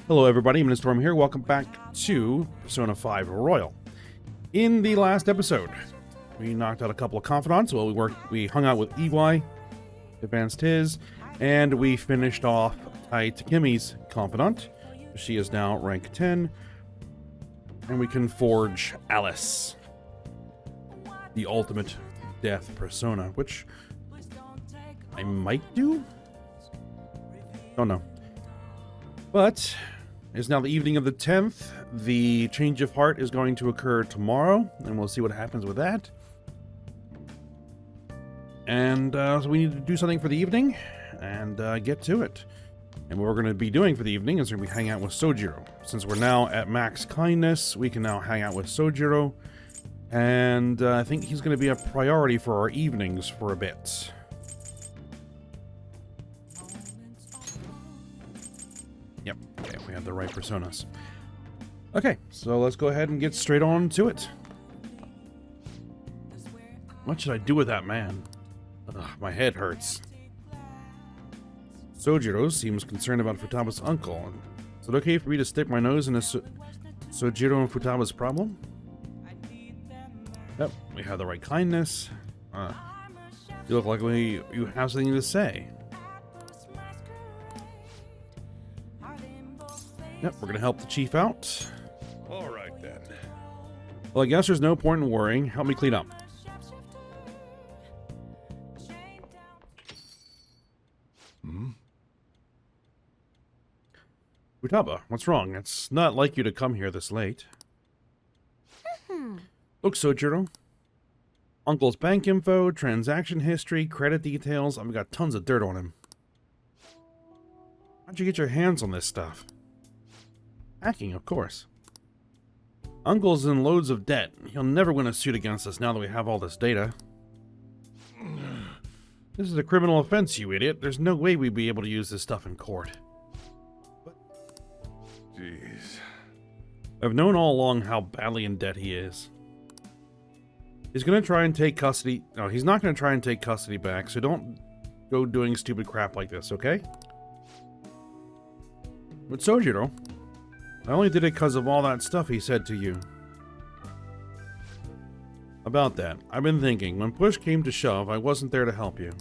Hello everybody, I'm Storm here. Welcome back to Persona 5 Royal. In the last episode, we knocked out a couple of confidants. Well, we hung out with EY, advanced his, and we finished off Tai Takemi's confidant. She is now rank 10, and we can forge Alice, the ultimate death persona, which I might do? Don't know. But it's now the evening of the 10th. The change of heart is going to occur tomorrow, and we'll see what happens with that. And so we need to do something for the evening and get to it. And what we're going to be doing for the evening is we're going to be hanging out with Sojiro. Since we're now at max kindness, we can now hang out with Sojiro. And I think he's going to be a priority for our evenings for a bit. Yep, okay, we have the right personas. Okay, so let's go ahead and get straight on to it. What should I do with that man? Ugh, my head hurts. Sojiro seems concerned about Futaba's uncle. Is it okay for me to stick my nose into Sojiro and Futaba's problem? Yep, we have the right kindness. You look like you have something to say. Yep, we're gonna help the chief out. All right then. Well, I guess there's no point in worrying. Help me clean up. Futaba, what's wrong? It's not like you to come here this late. Look, Sojiro. Uncle's bank info, transaction history, credit details. I've got tons of dirt on him. How'd you get your hands on this stuff? Hacking, of course. Uncle's in loads of debt. He'll never win a suit against us now that we have all this data. This is a criminal offense, you idiot. There's no way we'd be able to use this stuff in court. Jeez. I've known all along how badly in debt he is. He's gonna try and take custody. No, he's not gonna try and take custody back, so don't go doing stupid crap like this, okay? But Sojiro, I only did it because of all that stuff he said to you. About that, I've been thinking, when push came to shove, I wasn't there to help you.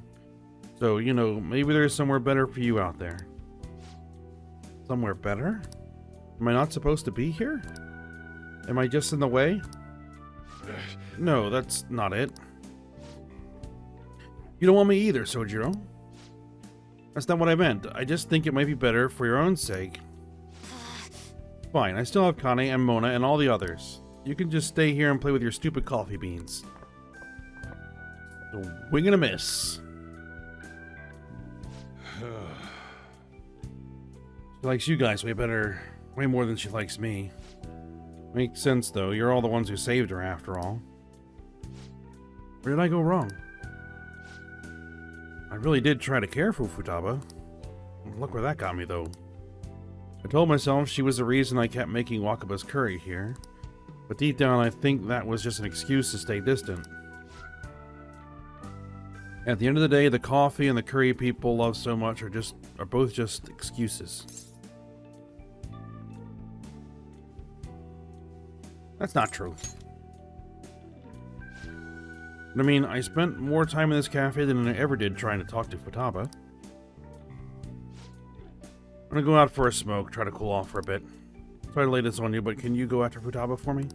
So, you know, maybe there's somewhere better for you out there. Somewhere better? Am I not supposed to be here? Am I just in the way? No, that's not it. You don't want me either, Sojiro. That's not what I meant. I just think it might be better for your own sake. Fine, I still have Kane and Mona and all the others. You can just stay here and play with your stupid coffee beans. A wing and a miss. She likes you guys way more than she likes me. Makes sense though, you're all the ones who saved her after all. Where did I go wrong? I really did try to care for Futaba. Look where that got me though. I told myself she was the reason I kept making Wakaba's curry here. But deep down I think that was just an excuse to stay distant. At the end of the day, the coffee and the curry people love so much are both just excuses. That's not true. I mean, I spent more time in this cafe than I ever did trying to talk to Futaba. I'm gonna go out for a smoke, try to cool off for a bit. Sorry to lay this on you, but can you go after Futaba for me?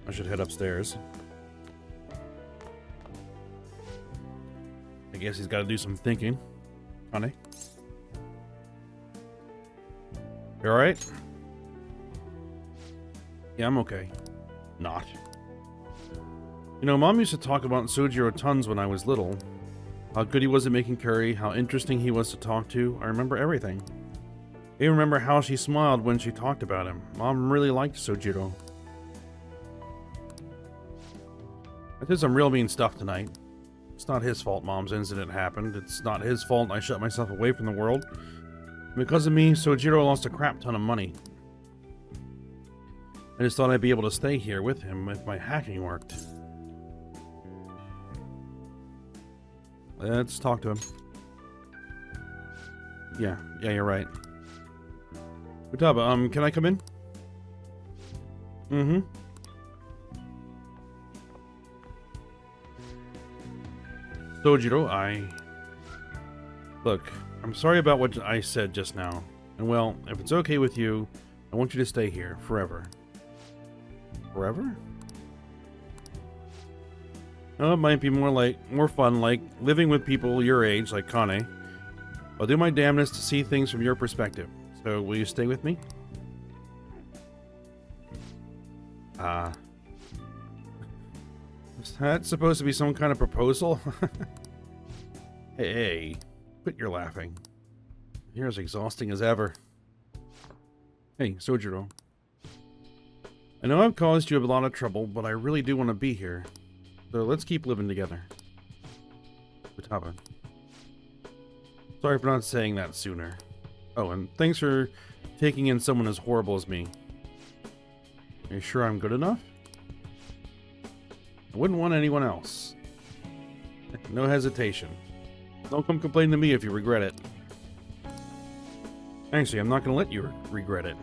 I should head upstairs. I guess he's got to do some thinking. Honey? You alright? Yeah, I'm okay. Not. You know, Mom used to talk about Sojiro tons when I was little. How good he was at making curry, how interesting he was to talk to. I remember everything. I even remember how she smiled when she talked about him. Mom really liked Sojiro. I did some real mean stuff tonight. It's not his fault Mom's incident happened. It's not his fault I shut myself away from the world. Because of me, Sojiro lost a crap ton of money. I just thought I'd be able to stay here with him if my hacking worked. Let's talk to him. Yeah, you're right. Futaba, can I come in? Mm-hmm. Sojiro, Look, I'm sorry about what I said just now. And well, if it's okay with you, I want you to stay here forever. Forever? Oh, it might be more fun, like living with people your age, like Kane. I'll do my damnedest to see things from your perspective. So, will you stay with me? Is that supposed to be some kind of proposal? Hey, quit your laughing. You're as exhausting as ever. Hey, Sojiro. I know I've caused you a lot of trouble, but I really do want to be here. So let's keep living together. Futaba. Sorry for not saying that sooner. Oh, and thanks for taking in someone as horrible as me. Are you sure I'm good enough? I wouldn't want anyone else. No hesitation. Don't come complain to me if you regret it. Actually, I'm not going to let you regret it.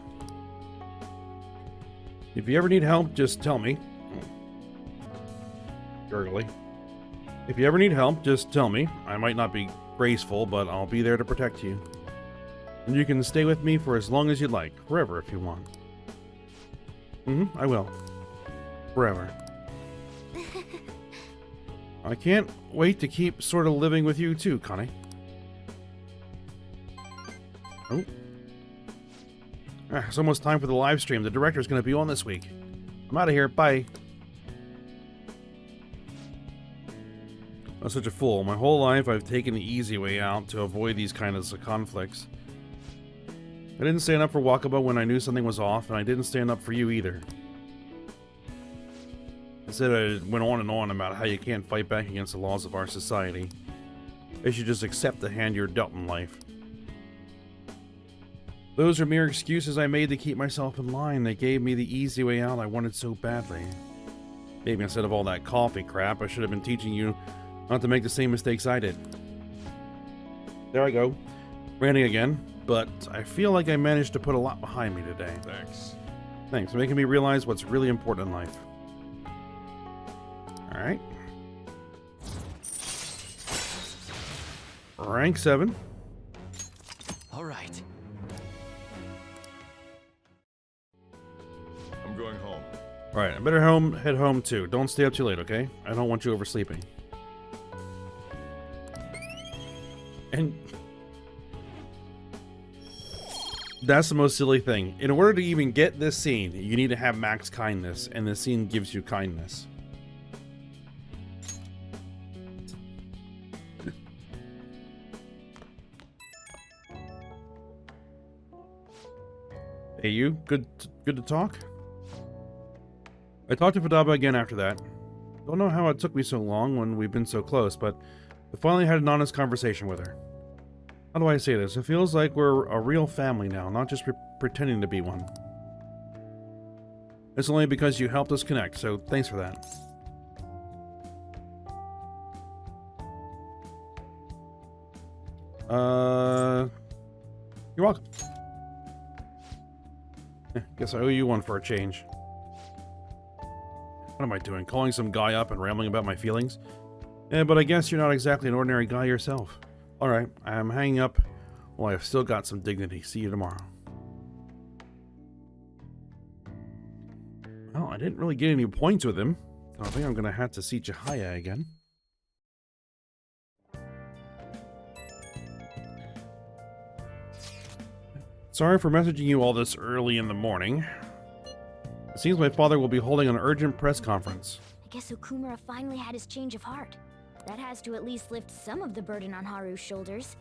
If you ever need help, just tell me. Gurgly. If you ever need help, just tell me. I might not be graceful, but I'll be there to protect you. And you can stay with me for as long as you'd like. Forever if you want. I will. Forever. I can't wait to keep sort of living with you too, Connie. Oh. It's almost time for the live stream. The director's going to be on this week. I'm out of here. Bye. I'm such a fool. My whole life I've taken the easy way out to avoid these kinds of conflicts. I didn't stand up for Wakaba when I knew something was off, and I didn't stand up for you either. Instead, I went on and on about how you can't fight back against the laws of our society. You should just accept the hand you're dealt in life. Those are mere excuses I made to keep myself in line. They gave me the easy way out I wanted so badly. Maybe instead of all that coffee crap, I should have been teaching you not to make the same mistakes I did. There I go, ranting again, but I feel like I managed to put a lot behind me today. Thanks for making me realize what's really important in life. Alright. Rank 7. Alright. I'm going home. Alright, I better head home too. Don't stay up too late, okay? I don't want you oversleeping. And that's the most silly thing. In order to even get this scene, you need to have max kindness, and this scene gives you kindness. Hey, you? Good to talk? I talked to Futaba again after that. Don't know how it took me so long when we've been so close, but I finally had an honest conversation with her. How do I say this? It feels like we're a real family now, not just pretending to be one. It's only because you helped us connect, so thanks for that. You're welcome. Guess I owe you one for a change. What am I doing? Calling some guy up and rambling about my feelings? Yeah, but I guess you're not exactly an ordinary guy yourself. Alright, I'm hanging up. Well, I've still got some dignity. See you tomorrow. Well, I didn't really get any points with him. So I think I'm gonna have to see Chihaya again. Sorry for messaging you all this early in the morning. It seems my father will be holding an urgent press conference. I guess Okumura finally had his change of heart. That has to at least lift some of the burden on Haru's shoulders.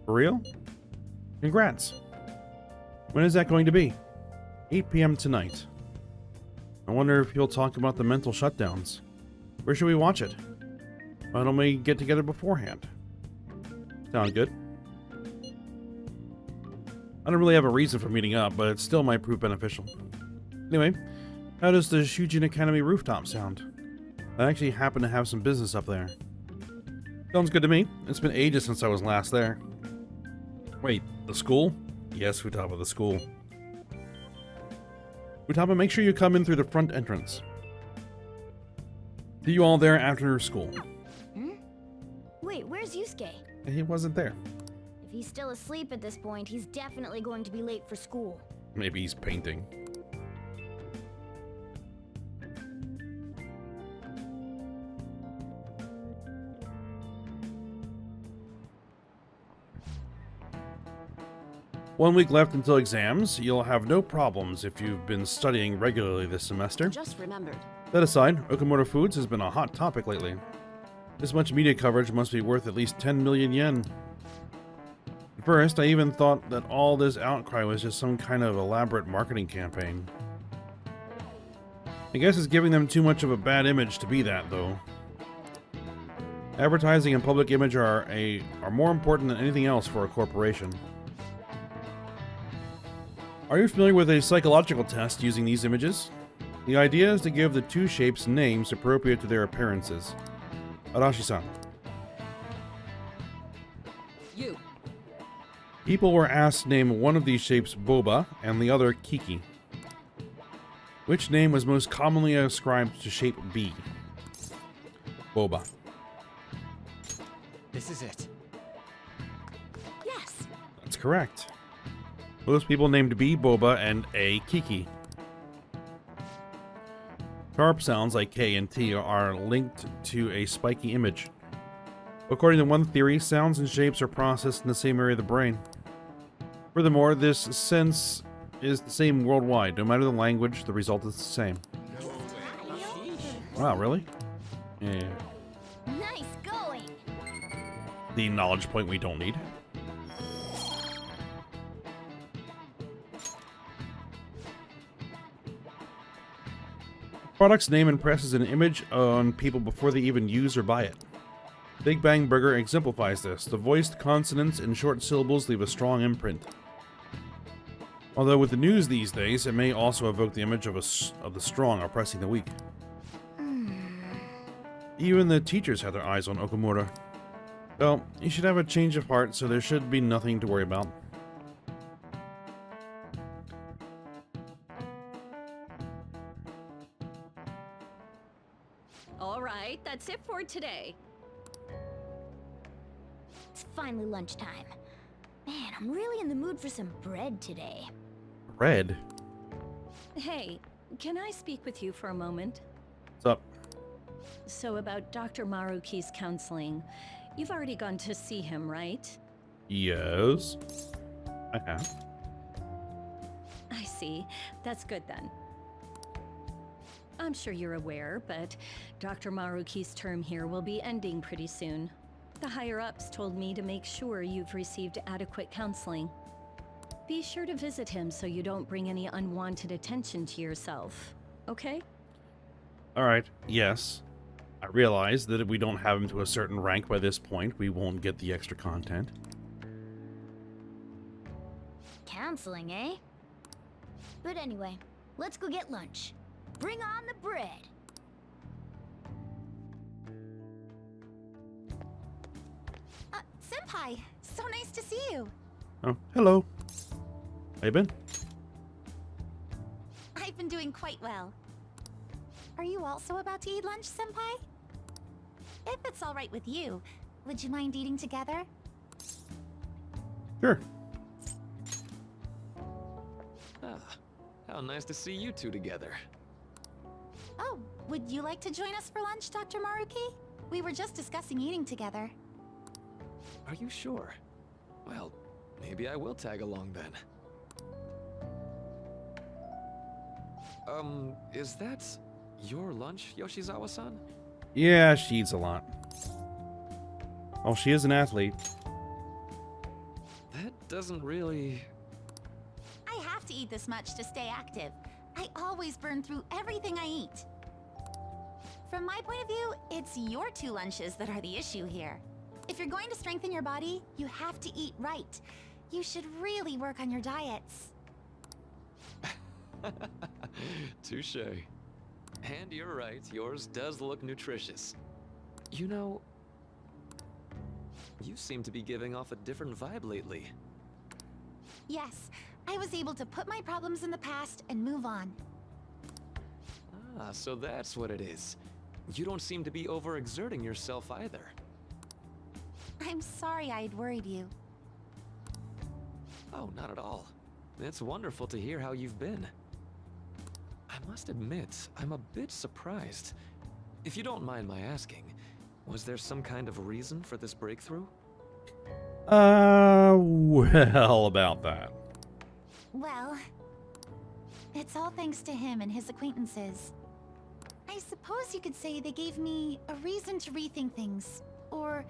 For real? Congrats. When is that going to be? 8 p.m. tonight. I wonder if he'll talk about the mental shutdowns. Where should we watch it? Why don't we get together beforehand? Sound good? I don't really have a reason for meeting up, but it still might prove beneficial. Anyway, how does the Shujin Academy rooftop sound? I actually happen to have some business up there. Sounds good to me. It's been ages since I was last there. Wait, the school? Yes, Futaba, the school. Futaba, make sure you come in through the front entrance. See you all there after school. Hmm? Wait, where's Yusuke? He wasn't there. If he's still asleep at this point, he's definitely going to be late for school. Maybe he's painting. One week left until exams. You'll have no problems if you've been studying regularly this semester. Just remembered. That aside, Okamoto Foods has been a hot topic lately. This much media coverage must be worth at least 10 million yen. At first, I even thought that all this outcry was just some kind of elaborate marketing campaign. I guess it's giving them too much of a bad image to be that, though. Advertising and public image are more important than anything else for a corporation. Are you familiar with a psychological test using these images? The idea is to give the two shapes names appropriate to their appearances. Arashi-san. You. People were asked to name one of these shapes Boba and the other Kiki. Which name was most commonly ascribed to shape B? Boba. This is it. Yes. That's correct. Most people named B Boba and A Kiki. Sharp sounds like K and T are linked to a spiky image. According to one theory, sounds and shapes are processed in the same area of the brain. Furthermore, this sense is the same worldwide. No matter the language, the result is the same. Wow, really? Yeah. Nice going! The knowledge point we don't need. Product's name impresses an image on people before they even use or buy it. Big Bang Burger exemplifies this. The voiced consonants and short syllables leave a strong imprint. Although with the news these days, it may also evoke the image of the strong oppressing the weak. Even the teachers have their eyes on Okamura. Well, you should have a change of heart, so there should be nothing to worry about. All right, that's it for today. It's finally lunchtime. Man, I'm really in the mood for some bread today. Red? Hey, can I speak with you for a moment? What's up? So about Dr. Maruki's counseling. You've already gone to see him, right? Yes. I have. I see. That's good then. I'm sure you're aware, but Dr. Maruki's term here will be ending pretty soon. The higher-ups told me to make sure you've received adequate counseling. Be sure to visit him so you don't bring any unwanted attention to yourself, okay? Alright, yes. I realize that if we don't have him to a certain rank by this point, we won't get the extra content. Counseling, eh? But anyway, let's go get lunch. Bring on the bread! Senpai, so nice to see you. Oh, hello. How you been? I've been doing quite well. Are you also about to eat lunch, Senpai? If it's all right with you, would you mind eating together? Sure. Ah, how nice to see you two together. Oh, would you like to join us for lunch, Dr. Maruki? We were just discussing eating together. Are you sure? Well, maybe I will tag along then. Is that your lunch, Yoshizawa-san? Yeah, she eats a lot. Oh, she is an athlete. That doesn't really... I have to eat this much to stay active. I always burn through everything I eat. From my point of view, it's your two lunches that are the issue here. If you're going to strengthen your body, you have to eat right. You should really work on your diets. Touche. And you're right, yours does look nutritious. You know, you seem to be giving off a different vibe lately. Yes, I was able to put my problems in the past and move on. Ah, so that's what it is. You don't seem to be overexerting yourself either. I'm sorry I'd worried you. Oh, not at all. It's wonderful to hear how you've been. I must admit, I'm a bit surprised. If you don't mind my asking, was there some kind of reason for this breakthrough? Well, about that. Well, it's all thanks to him and his acquaintances. I suppose you could say they gave me a reason to rethink things. Or,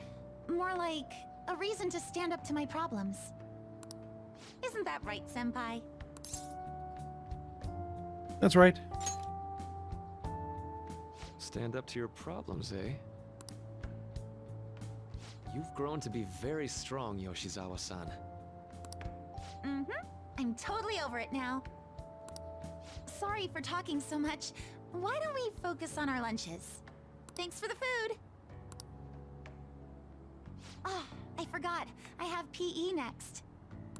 more like, a reason to stand up to my problems. Isn't that right, Senpai? That's right. Stand up to your problems, eh? You've grown to be very strong, Yoshizawa-san. Mm-hmm. I'm totally over it now. Sorry for talking so much. Why don't we focus on our lunches? Thanks for the food! Oh, I forgot. I have PE next.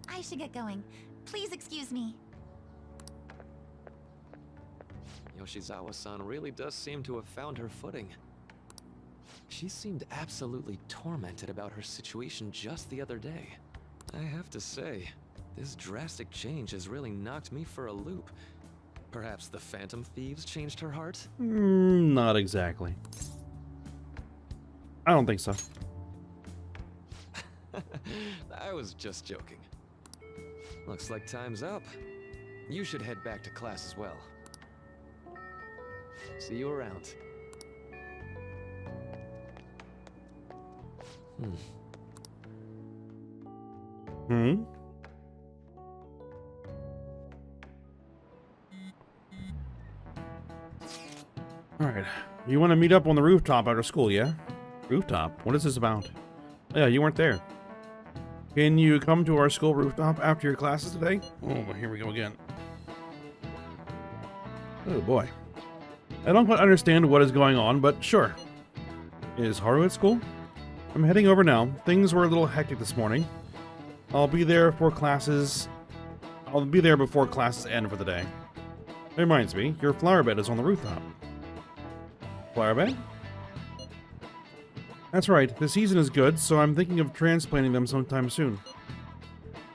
I should get going. Please excuse me. Yoshizawa-san really does seem to have found her footing. She seemed absolutely tormented about her situation just the other day. I have to say, this drastic change has really knocked me for a loop. Perhaps the Phantom Thieves changed her heart? Not exactly. I don't think so. I was just joking. Looks like time's up. You should head back to class as well. See you around. Alright. You want to meet up on the rooftop after school, yeah? Rooftop? What is this about? Yeah, you weren't there. Can you come to our school rooftop after your classes today? Oh, here we go again. Oh boy. I don't quite understand what is going on, but sure. Is Haru at school? I'm heading over now. Things were a little hectic this morning. I'll be there before classes end for the day. That reminds me, your flower bed is on the rooftop. Flower bed? That's right, the season is good, so I'm thinking of transplanting them sometime soon.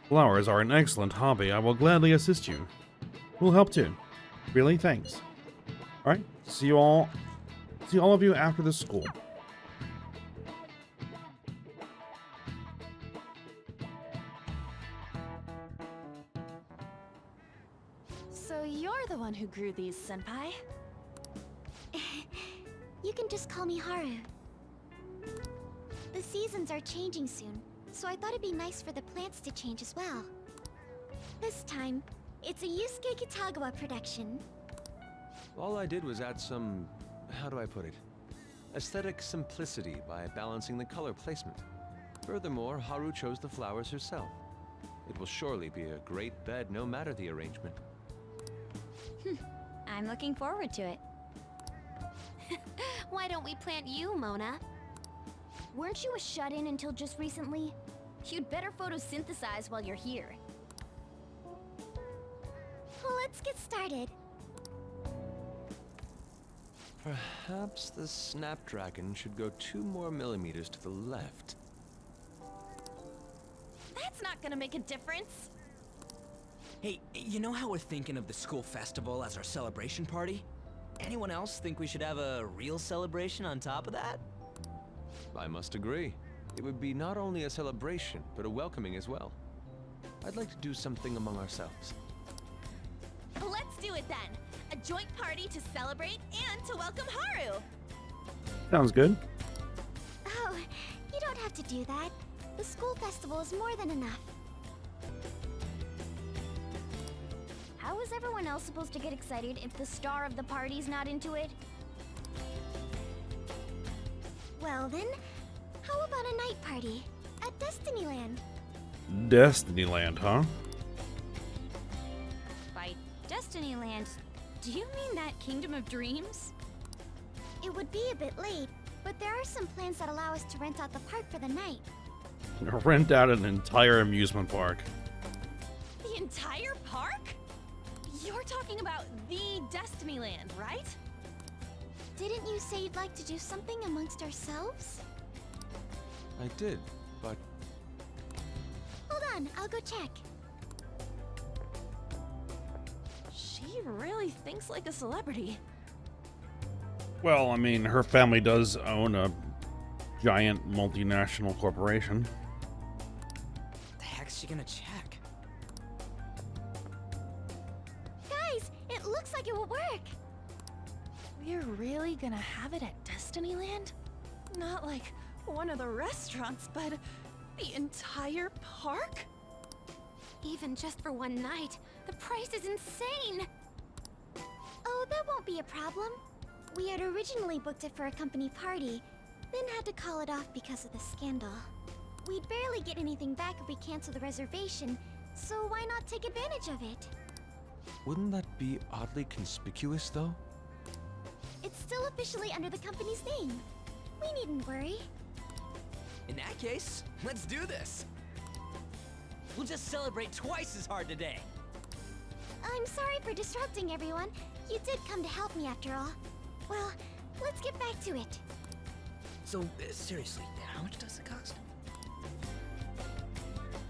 Flowers are an excellent hobby. I will gladly assist you. We'll help too. Really, thanks. Alright, see all of you after the school. So you're the one who grew these, Senpai? You can just call me Haru. The seasons are changing soon, so I thought it'd be nice for the plants to change as well. This time, it's a Yusuke Kitagawa production. All I did was add some, how do I put it, aesthetic simplicity by balancing the color placement. Furthermore, Haru chose the flowers herself. It will surely be a great bed no matter the arrangement. I'm looking forward to it. Why don't we plant you, Mona? Weren't you a shut-in until just recently? You'd better photosynthesize while you're here. Let's get started. Perhaps the Snapdragon should go 2 more millimeters to the left. That's not gonna make a difference. Hey, you know how we're thinking of the school festival as our celebration party? Anyone else think we should have a real celebration on top of that? I must agree. It would be not only a celebration, but a welcoming as well. I'd like to do something among ourselves. Let's do it then. A joint party to celebrate and to welcome Haru. Sounds good. Oh, you don't have to do that. The school festival is more than enough. How is everyone else supposed to get excited if the star of the party's not into it? Well then, how about a night party at Destinyland? Destinyland, huh? By Destinyland, do you mean that Kingdom of Dreams? It would be a bit late, but there are some plans that allow us to rent out the park for the night. Rent out an entire amusement park. Destinyland, right? Didn't you say you'd like to do something amongst ourselves? I did, but Hold on, I'll go check. She really thinks like a celebrity. Well, I mean, her family does own a giant multinational corporation. The heck's she gonna check? Guys, it looks like it will work. We're really gonna have it at Destinyland? Not like one of the restaurants, but the entire park? Even just for one night, the price is insane. Oh, that won't be a problem. We had originally booked it for a company party, then had to call it off because of the scandal. We'd barely get anything back if we cancel the reservation, so why not take advantage of it? wouldn't that be oddly conspicuous, though? It's still officially under the company's name. We needn't worry. In that case, let's do this. We'll just celebrate twice as hard today. I'm sorry for disrupting everyone. You did come to help me after all. Well, let's get back to it. So, seriously, how much does it cost?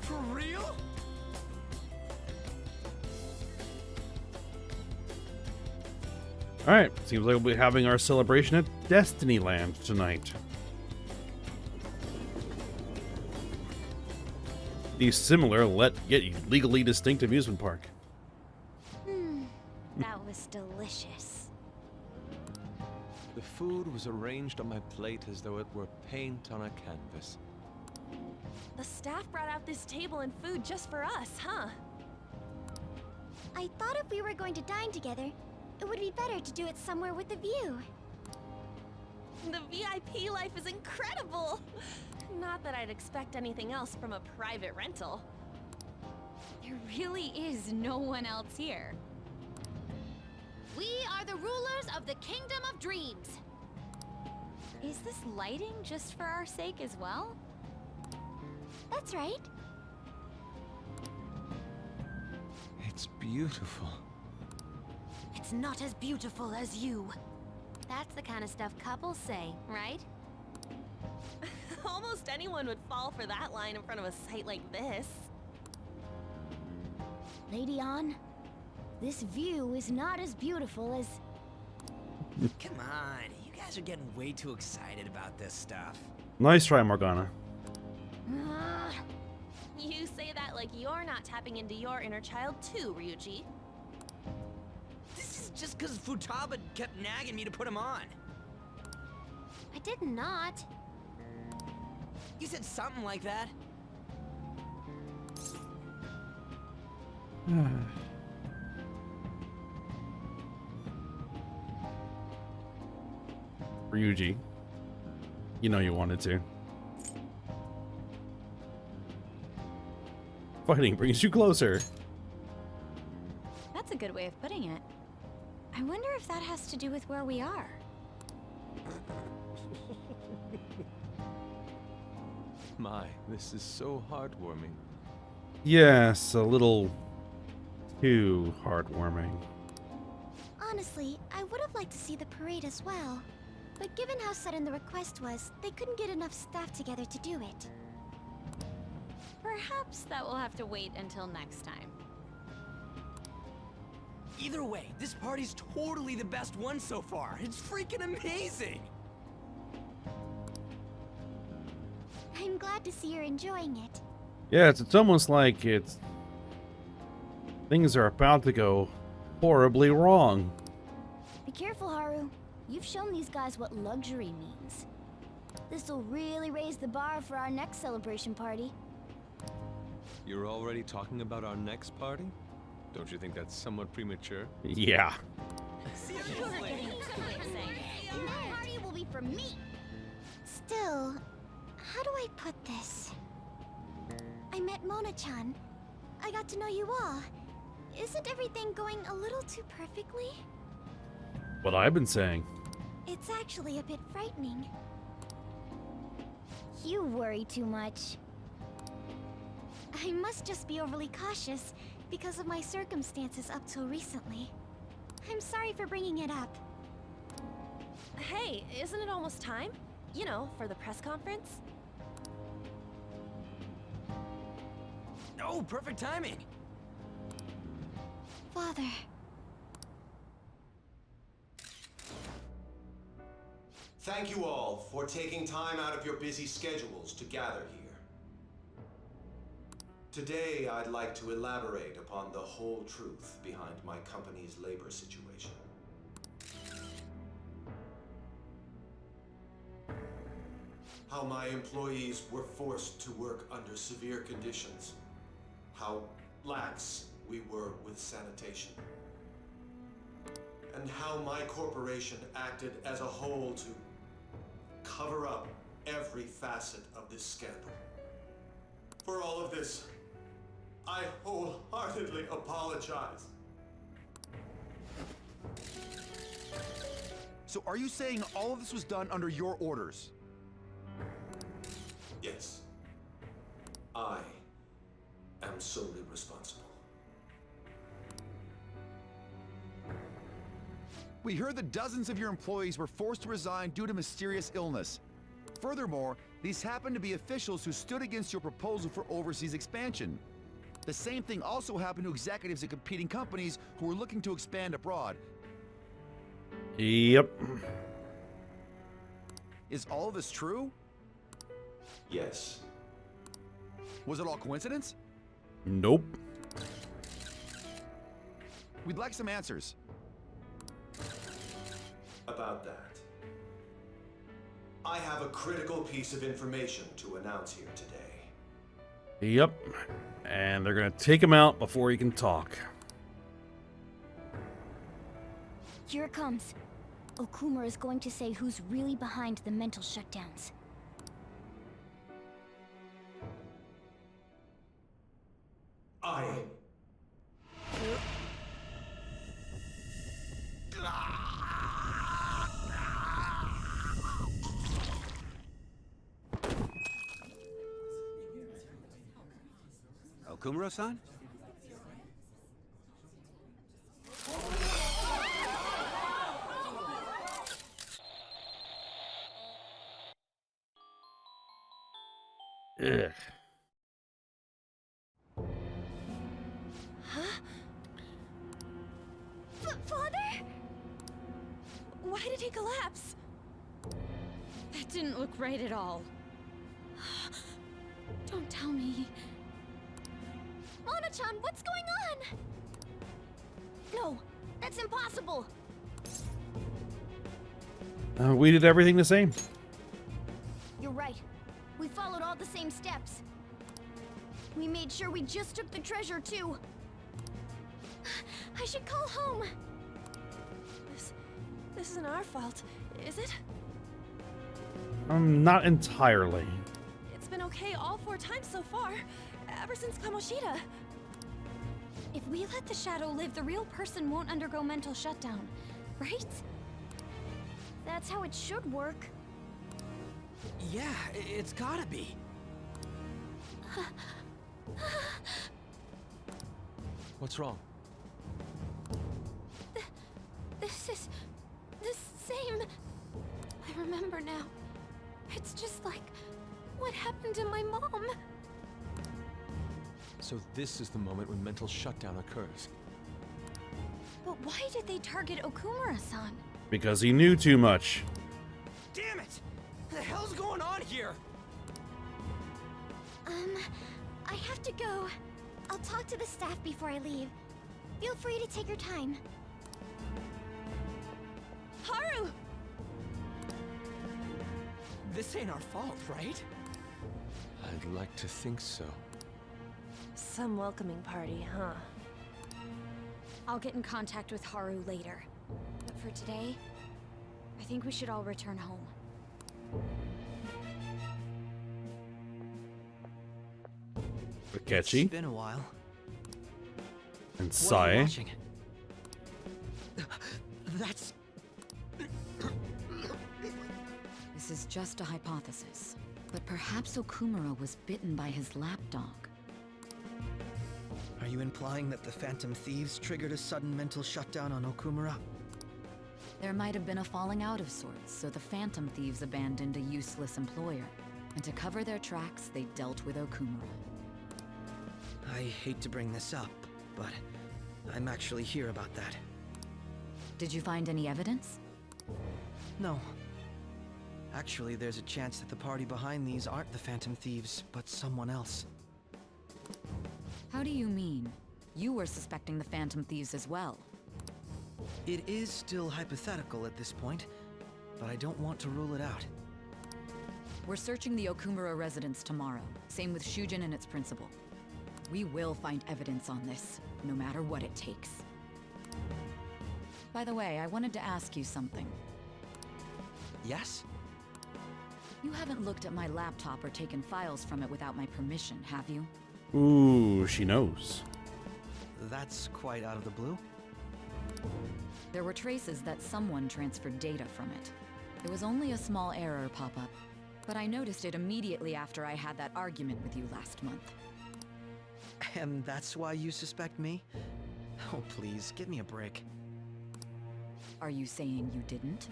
For real? All right, seems like we'll be having our celebration at Destinyland tonight. The similar, yet legally distinct amusement park. That was delicious. The food was arranged on my plate as though it were paint on a canvas. The staff brought out this table and food just for us, huh? I thought if we were going to dine together, it would be better to do it somewhere with a view. The VIP life is incredible! Not that I'd expect anything else from a private rental. There really is no one else here. We are the rulers of the Kingdom of Dreams! Is this lighting just for our sake as well? That's right. It's beautiful. It's not as beautiful as you. That's the kind of stuff couples say, right? Almost anyone would fall for that line in front of a site like this. Lady On, this view is not as beautiful as... Come on, you guys are getting way too excited about this stuff. Nice try, Morgana. You say that like you're not tapping into your inner child too, Ryuji. This is just because Futaba kept nagging me to put him on. I did not. You said something like that. Ryuji, you know you wanted to. Fighting brings you closer. That's a good way of putting it. I wonder if that has to do with where we are. My, this is so heartwarming. Yes, a little too heartwarming. Honestly, I would have liked to see the parade as well. But given how sudden the request was, they couldn't get enough staff together to do it. Perhaps that will have to wait until next time. Either way, this party's totally the best one so far. It's freaking amazing! I'm glad to see you're enjoying it. Yeah, it's almost like things are about to go horribly wrong. Be careful, Haru. You've shown these guys what luxury means. This'll really raise the bar for our next celebration party. You're already talking about our next party? Don't you think that's somewhat premature? Yeah. Seriously? That party will be for me! Still, how do I put this? I met Mona-chan. I got to know you all. Isn't everything going a little too perfectly? What I've been saying. It's actually a bit frightening. You worry too much. I must just be overly cautious because of my circumstances up till recently. I'm sorry for bringing it up. Hey, isn't it almost time? You know, for the press conference? Oh, perfect timing! Father. Thank you all for taking time out of your busy schedules to gather here. Today, I'd like to elaborate upon the whole truth behind my company's labor situation. How my employees were forced to work under severe conditions. How lax we were with sanitation. And how my corporation acted as a whole to cover up every facet of this scandal. For all of this, I wholeheartedly apologize. So are you saying all of this was done under your orders? Yes. I am solely responsible. We heard that dozens of your employees were forced to resign due to mysterious illness. Furthermore, these happened to be officials who stood against your proposal for overseas expansion. The same thing also happened to executives at competing companies who were looking to expand abroad. Yep. Is all of this true? Yes. Was it all coincidence? Nope. We'd like some answers. About that, I have a critical piece of information to announce here today. Yep. And they're gonna take him out before he can talk. Here it comes. Okuma is going to say who's really behind the mental shutdowns. I... Okumura-san? Ugh. Father? Why did he collapse? That didn't look right at all. Don't tell me. Mona-chan, what's going on? No, that's impossible. We did everything the same. You're right. We followed all the same steps. We made sure we just took the treasure, too. I should call home. This isn't our fault, is it? Not entirely. It's been okay all 4 times so far, ever since Kamoshida. If we let the shadow live, the real person won't undergo mental shutdown, right? That's how it should work. Yeah, it's gotta be. What's wrong? This is the same. I remember now. It's just like what happened to my mom. So this is the moment when mental shutdown occurs. But why did they target Okumura-san? Because he knew too much. Damn it! What the hell's going on here? I have to go. I'll talk to the staff before I leave. Feel free to take your time. Haru! This ain't our fault, right? I'd like to think so. Some welcoming party, huh? I'll get in contact with Haru later. But for today, I think we should all return home. Akechi It's been a while. and What are you Sae. watching? That's... This is just a hypothesis, but perhaps Okumura was bitten by his lapdog. Are you implying that the Phantom Thieves triggered a sudden mental shutdown on Okumura? There might have been a falling out of sorts, so the Phantom Thieves abandoned a useless employer. And to cover their tracks, they dealt with Okumura. I hate to bring this up, but I'm actually here about that. Did you find any evidence? No. Actually, there's a chance that the party behind these aren't the Phantom Thieves, but someone else. How do you mean? You were suspecting the Phantom Thieves as well. It is still hypothetical at this point, but I don't want to rule it out. We're searching the Okumura residence tomorrow. Same with Shujin and its principal. We will find evidence on this, no matter what it takes. By the way, I wanted to ask you something. Yes? You haven't looked at my laptop or taken files from it without my permission, have you? Ooh, she knows. That's quite out of the blue. There were traces that someone transferred data from it. There was only a small error pop up, but I noticed it immediately after I had that argument with you last month. And that's why you suspect me? Oh, please, give me a break. Are you saying you didn't?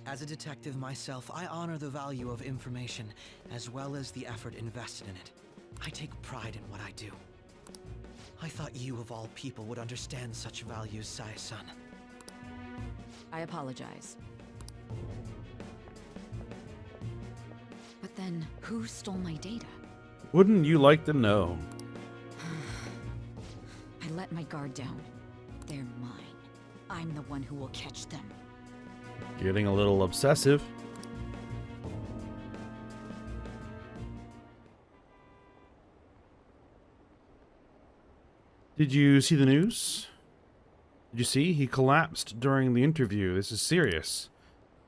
As a detective myself, I honor the value of information, as well as the effort invested in it. I take pride in what I do. I thought you, of all people, would understand such values, Sae-san. I apologize. But then, who stole my data? Wouldn't you like to know? I let my guard down. They're mine. I'm the one who will catch them. Getting a little obsessive. Did you see the news? Did you see? He collapsed during the interview. This is serious.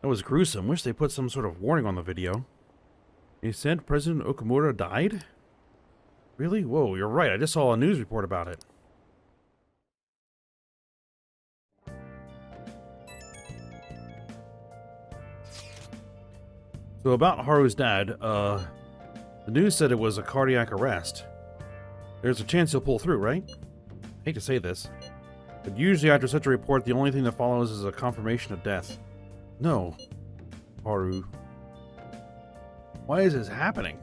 That was gruesome. Wish they put some sort of warning on the video. He said President Okumura died? Really? Whoa, you're right. I just saw a news report about it. So about Haru's dad, the news said it was a cardiac arrest. There's a chance he'll pull through, right? I hate to say this, but usually after such a report, the only thing that follows is a confirmation of death. No, Haru. Why is this happening?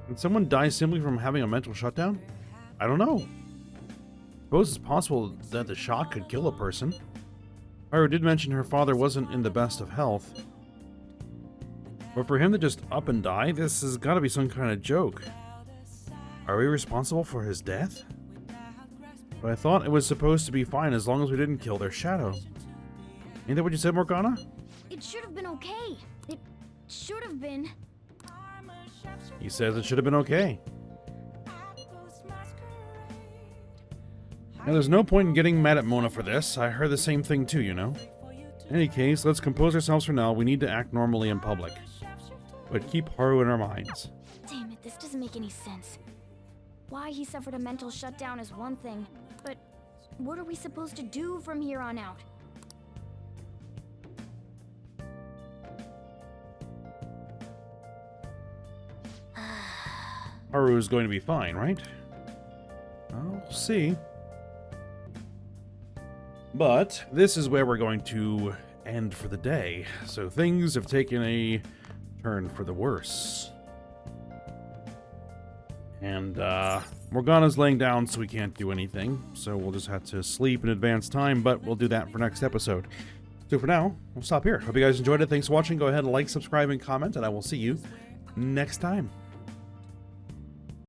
Did someone die simply from having a mental shutdown? I don't know. I suppose it's possible that the shock could kill a person. Haru did mention her father wasn't in the best of health. But for him to just up and die, this has got to be some kind of joke. Are we responsible for his death? But I thought it was supposed to be fine as long as we didn't kill their shadow. Ain't that what you said, Morgana? It should have been okay. It should have been. He says it should have been okay. Now, there's no point in getting mad at Mona for this. I heard the same thing too, you know. In any case, let's compose ourselves for now. We need to act normally in public. But keep Haru in our minds. Damn it, this doesn't make any sense. Why he suffered a mental shutdown is one thing, but what are we supposed to do from here on out? Haru is going to be fine, right? I'll see. But this is where we're going to end for the day. So things have taken a turn for the worse. And Morgana's laying down, so we can't do anything. So we'll just have to sleep in advance time, but we'll do that for next episode. So for now, we'll stop here. Hope you guys enjoyed it. Thanks for watching. Go ahead and like, subscribe, and comment, and I will see you next time.